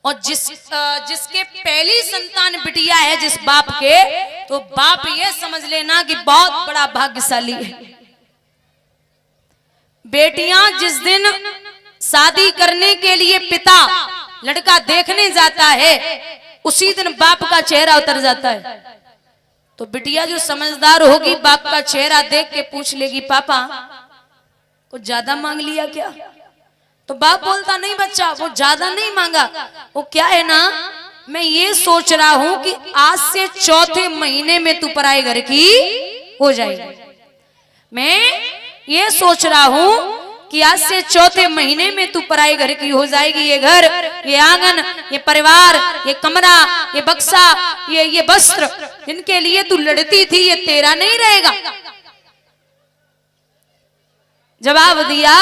और जिसके पहली संतान बिटिया है जिस बाप के, तो बाप ये समझ लेना कि बहुत बड़ा भाग्यशाली है। बेटियां जिस दिन शादी करने के लिए पिता लड़का देखने जाता है, उसी दिन बाप का चेहरा उतर जाता है। तो बिटिया जो समझदार होगी बाप का चेहरा देख के पूछ लेगी, पापा कुछ ज्यादा मांग लिया क्या? तो बाप बोलता, नहीं बच्चा, वो ज्यादा नहीं मांगा, वो क्या है ना, मैं ये सोच रहा हूं कि आज से चौथे महीने में तू पराए घर की हो जाएगी। मैं ये सोच रहा हूं कि आज से चौथे महीने में तू पराए घर की हो जाएगी। ये घर, ये आंगन, ये परिवार, ये कमरा, ये बक्सा, ये वस्त्र, जिनके लिए तू लड़ती थी, ये तेरा नहीं रहेगा। जवाब दिया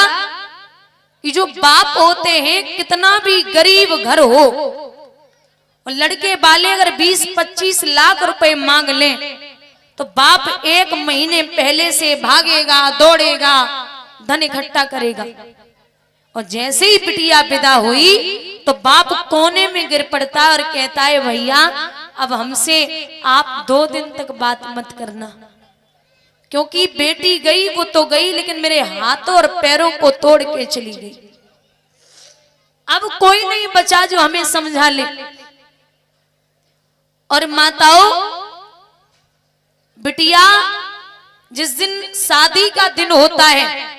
कि जो बाप होते हैं, कितना भी गरीब घर हो और लड़के वाले अगर 20-25 लाख रुपए मांग लें, तो बाप 1 महीने पहले से भागेगा, दौड़ेगा, धन इकट्ठा करेगा। और जैसे ही बिटिया विदा हुई तो बाप कोने में गिर पड़ता और कहता है, भैया अब हमसे आप 2 दिन तक बात मत करना, क्योंकि बेटी गई वो तो गई, लेकिन मेरे हाथों और पैरों को तोड़ के चली गई। अब कोई नहीं बचा जो हमें समझा ले। और माताओं, बिटिया जिस दिन शादी का दिन होता है,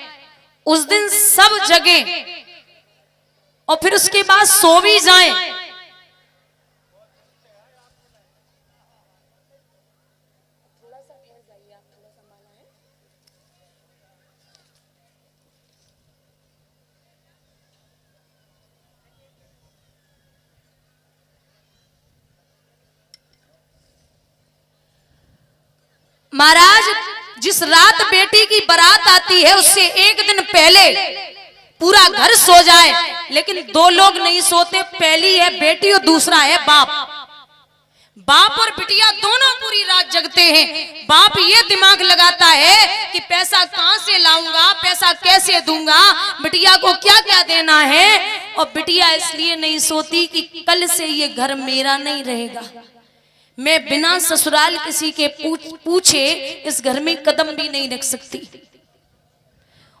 उस दिन सब जगह और फिर उसके बाद सो भी जाएं, महाराज जिस रात बेटी की बारात आती है, उससे 1 दिन पहले पूरा घर सो जाए, लेकिन 2 लोग नहीं सोते। पहली है बेटी और दूसरा है बाप। बाप और बिटिया दोनों पूरी रात जगते हैं। बाप ये दिमाग लगाता है कि पैसा कहां से लाऊंगा, पैसा कैसे दूंगा, बिटिया को क्या क्या देना है। और बिटिया इसलिए नहीं सोती कि कल से ये घर मेरा नहीं रहेगा, मैं बिना ससुराल किसी के पूछे इस घर में कदम भी नहीं रख सकती।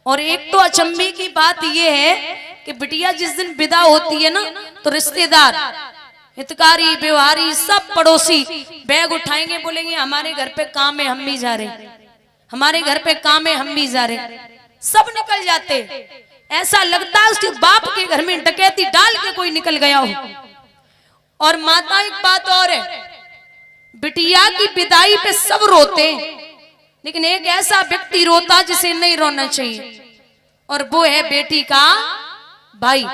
और एक तो अचंभे की बात यह है कि बिटिया जिस दिन विदा होती है ना, तो रिश्तेदार, हितकारी, व्यवहारी, सब पड़ोसी बैग उठाएंगे, बोलेंगे हमारे घर पे काम है, हम भी जा रहे, हमारे घर पे काम है, हम भी जा रहे। सब निकल जाते, ऐसा लगता है उसके बाप के घर में डकैती डाल के कोई निकल गया हो। और माता, एक बात और है, बिटिया की विदाई पे सब रोते, लेकिन एक ऐसा व्यक्ति रोता जिसे नहीं रोना चाहिए, और वो है बेटी का भाई।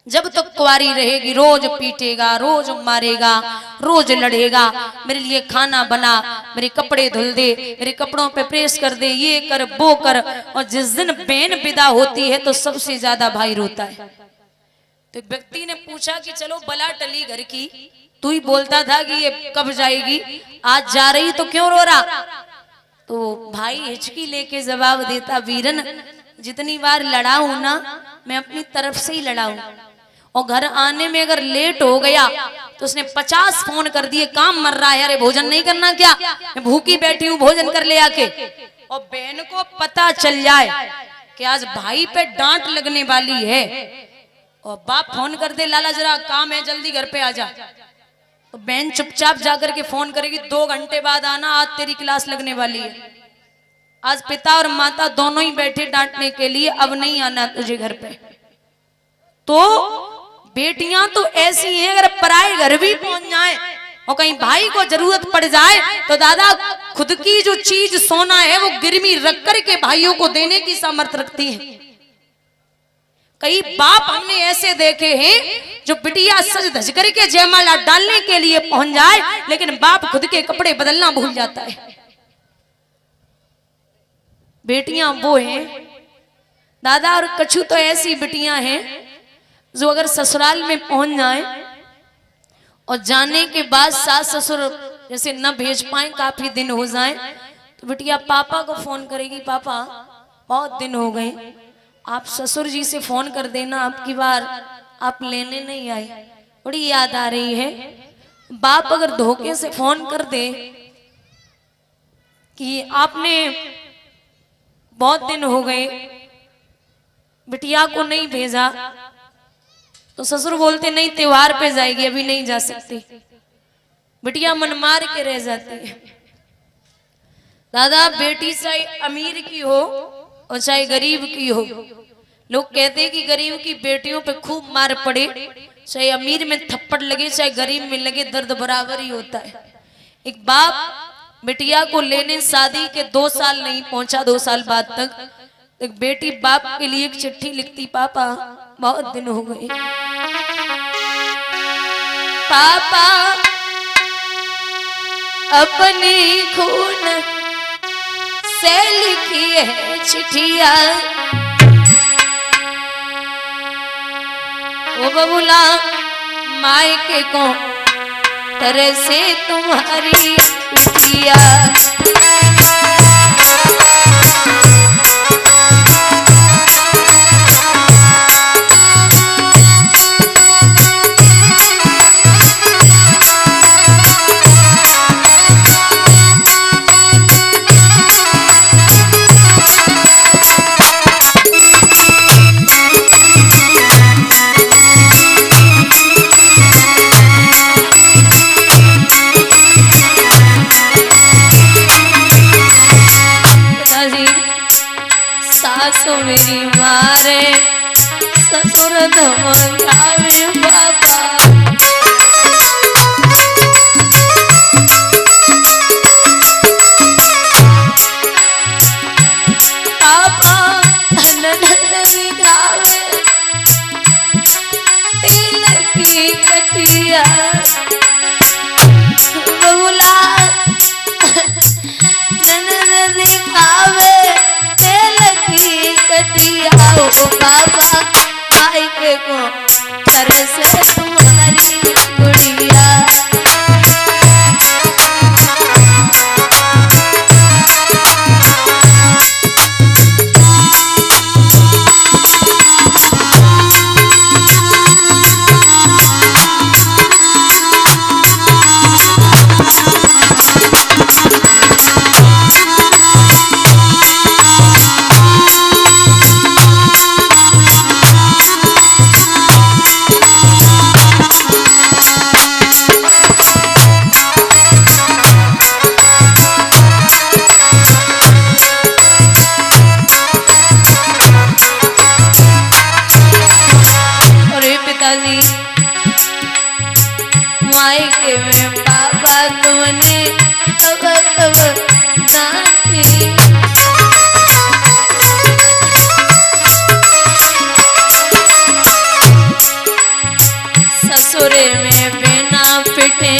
जब तक कुंवारी रहेगी रोज पीटेगा, रोज मारेगा, रोज लड़ेगा, मेरे लिए खाना बना, मेरे कपड़े धुल दे, मेरे कपड़ों पे प्रेस कर दे, ये कर वो कर। और जिस दिन बहन विदा होती है तो सबसे ज्यादा भाई रोता है। तो एक व्यक्ति ने पूछा कि चलो बला टली घर की, तू ही बोलता था कि ये कब जाएगी, आज जा रही तो क्यों रो रहा? तो भाई हिचकी लेके जवाब देता, वीरन जितनी बार लड़ा हूं ना, मैं अपनी तरफ से ही लड़ा हूं, और घर आने में अगर लेट हो गया तो उसने 50 फोन कर दिए, काम मर रहा है, अरे भोजन नहीं करना क्या, मैं भूखी बैठी हूं, भोजन कर ले आके। और बहन को पता चल जाए कि आज भाई पे डांट लगने वाली है, और बाप फोन कर दे, लाला जरा काम है, जल्दी घर पे आ जा, तो बहन चुपचाप जाकर के फोन करेगी, 2 घंटे बाद आना, आज तेरी क्लास लगने वाली है। आज पिता और माता दोनों ही बैठे डांटने के लिए, अब नहीं आना तुझे घर पे। तो बेटियां तो ऐसी हैं, अगर पराए घर भी पहुंच जाए और कहीं भाई को जरूरत पड़ जाए, तो दादा खुद की जो चीज सोना है वो गिरवी रख कर के भाइयों को देने की सामर्थ्य रखती है। कई बाप हमने ऐसे देखे हैं जो बिटिया सज धज करके जयमाला डालने के लिए पहुंच जाए, लेकिन बाप खुद के कपड़े बदलना भूल जाता है। बेटियां वो हैं दादा, और कछु तो ऐसी बेटियां हैं जो अगर ससुराल में पहुंच जाए और जाने के बाद सास ससुर जैसे न भेज पाए, काफी दिन हो जाए, तो बिटिया पापा को फोन करेगी, पापा बहुत दिन हो गए, आप ससुर जी से फोन कर देना, आपकी बार आप लेने नहीं आए। बड़ी याद आ रही है। बाप अगर धोखे से फोन कर दे कि आपने बहुत दिन हो गए बिटिया को नहीं भेजा, तो ससुर बोलते नहीं त्योहार पे जाएगी, अभी नहीं जा सकती। बिटिया मन मार के रह जाती है। दादा बेटी चाहे अमीर की हो और चाहे गरीब की हो, लोग कहते हैं कि गरीब की बेटियों पे खूब मार पड़े, चाहे अमीर में थप्पड़ लगे चाहे गरीब में लगे, दर्द बराबर ही होता है। एक बाप बिटिया को लेने शादी के 2 साल नहीं पहुंचा, 2 साल बाद तक एक बेटी बाप के लिए एक चिट्ठी लिखती, पापा बहुत दिन हो गए, पापा अपनी खून से लिखी है चिट्ठिया, वो बबुला मायके को तरह से तुम्हारी पिटिया। सासु मेरी मारे ससुर धमकावे बाबा, पापा ननद दिखावे तिलक की कटिया, बबुला ननद दिखावे कटिया, ओ बाबा मायके को तरह से तुम्हारी गुड़िया। मायके में पापा तुमने कब कब डांटी, ससुरे में बिना पिटे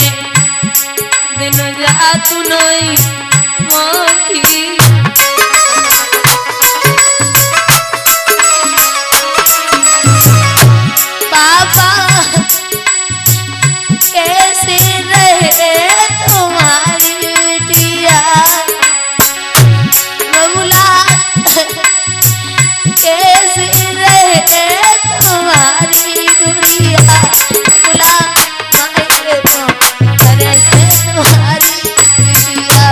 दिन रात नहीं मौकी, पापा कैसे रहे तुम्हारी बिटिया, बबुला कैसे रहे तुम्हारी गुड़िया, बबुला मायके को तरह से तुम्हारी बिटिया।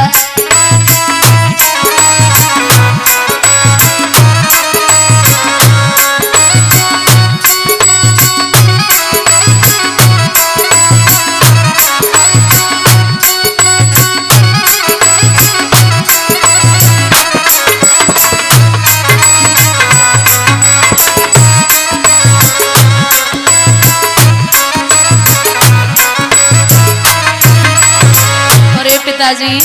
पिताजी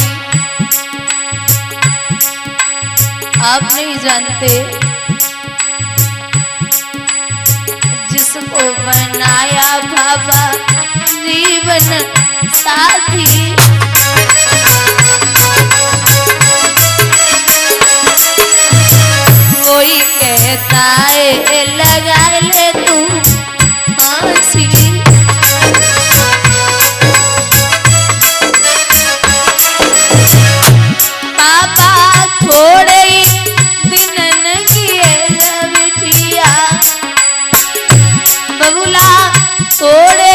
आप नहीं जानते, जिसको बनाया बाबा जीवन साथी, कोई कहता है लगा ले तू फांसी, थोड़े दिन किए बिटिया, बबुला थोड़े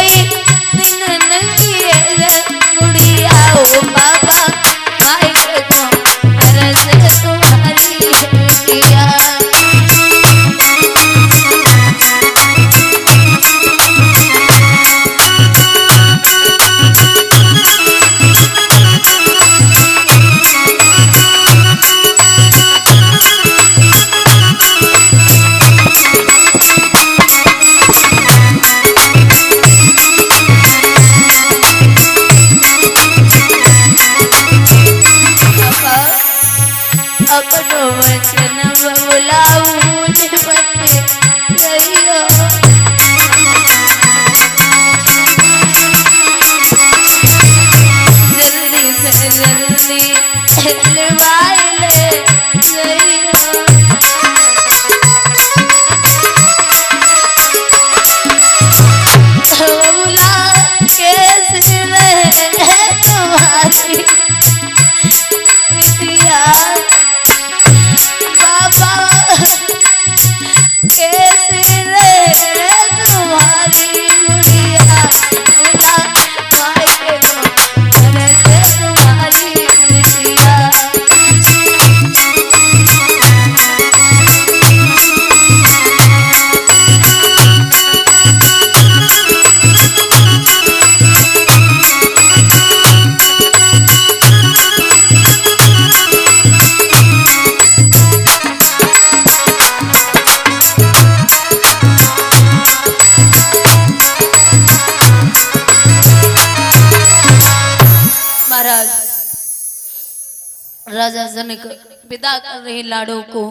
राजा जनक विदा कर रहे लाड़ों को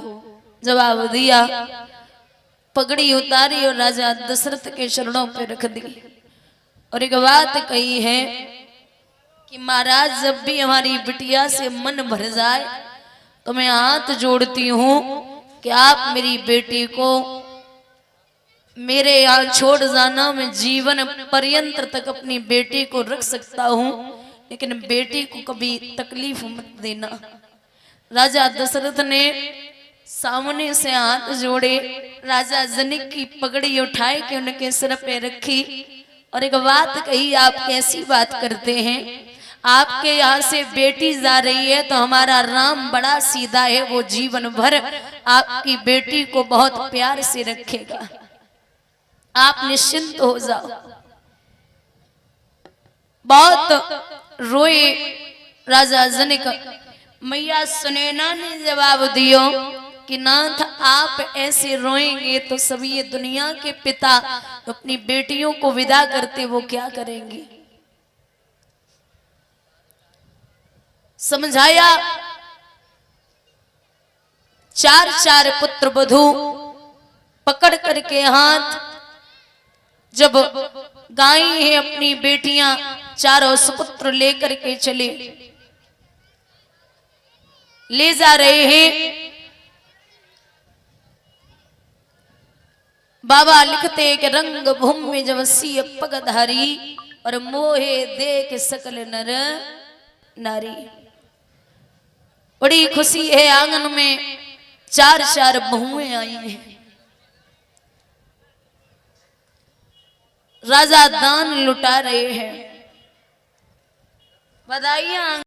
जवाब दिया, पगड़ी उतारी और राजा दशरथ के चरणों पे रख दी और एक बात कही है कि महाराज जब भी हमारी बिटिया से मन भर जाए तो मैं हाथ जोड़ती हूँ कि आप मेरी बेटी को मेरे यहाँ छोड़ जाना, मैं जीवन पर्यंत तक अपनी बेटी को रख सकता हूँ, लेकिन बेटी को कभी तकलीफ मत देना। राजा दशरथ ने सामने से हाथ जोड़े, राजा जनक की पगड़ी उठाए के उनके सिर पे रखी और एक बात कही, आप कैसी बात करते हैं, आपके यहाँ से बेटी जा रही है तो हमारा राम बड़ा सीधा है, वो जीवन भर आपकी बेटी को बहुत प्यार से रखेगा, आप निश्चिंत हो जाओ। बहुत रोए राजा जनक। मैया सुनैना ने जवाब दियो कि नाथ आप ऐसे रोएंगे तो सभी ये दुनिया के पिता अपनी बेटियों को विदा करते वो क्या करेंगे। समझाया, चार चार पुत्र वधू पकड़ करके हाथ जब गाई है अपनी बेटियां चारों सुपुत्र लेकर के चले, ले जा रहे हैं। बाबा लिखते कि रंग भूमि जब सी पगधारी और मोहे देख सकल नर नारी। बड़ी खुशी है, आंगन में चार चार बहुएं आई हैं। राजा दान लुटा रहे हैं, बधाइयां